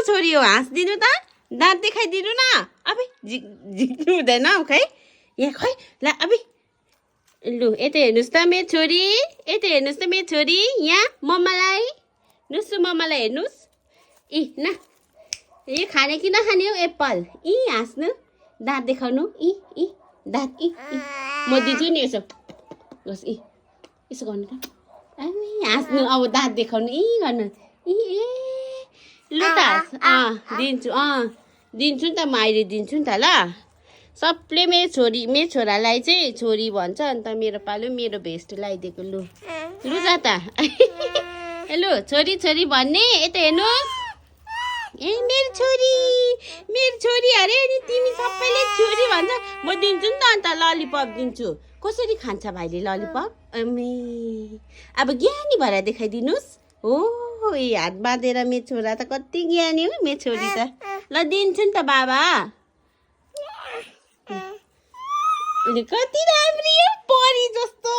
छोरी हो हाँस्दिनु त दाँत देखाइदिनु न अबे झिक्नु हुँदैन हौ खै यहाँ खै ला अबे लु यता हेर्नुहोस् त मेरो छोरी यता हेर्नुहोस् त मेरो छोरी यहाँ मम्मालाई नुसु मम्मालाई हेर्नुहोस् इ न यो खाने कि नखाने हो एप्पल इ हाँस्नु दाँत देखाउनु इ दाँत इ म दिन्छु नि यसो होस् यसो गर्नु त हाँस्नु अब दाँत देखाउनु गर्नु ए लु त दिन्छु दिन्छु नि त म अहिले दिन्छु नि त ल सबले मेरो छोरालाई चाहिँ छोरी भन्छ अन्त मेरो पालो मेरो भेस्ट लगाइदिएको लु जा त लु छोरी छोरी भन्ने यता हेर्नुहोस् ए मेरो छोरी अरे नि तिमी सबैले छोरी भन्छ म दिन्छु नि त अन्त ललिपप दिन्छु कसरी खान्छ भाइले ललिपप अब ज्ञानी भएर देखाइदिनुहोस् हो हात बाँधेर मेरो छोरा त कति ज्ञानी हो मेरो छोरी त ल दिन्छु नि त बाबा कति राम्री हो परी जस्तो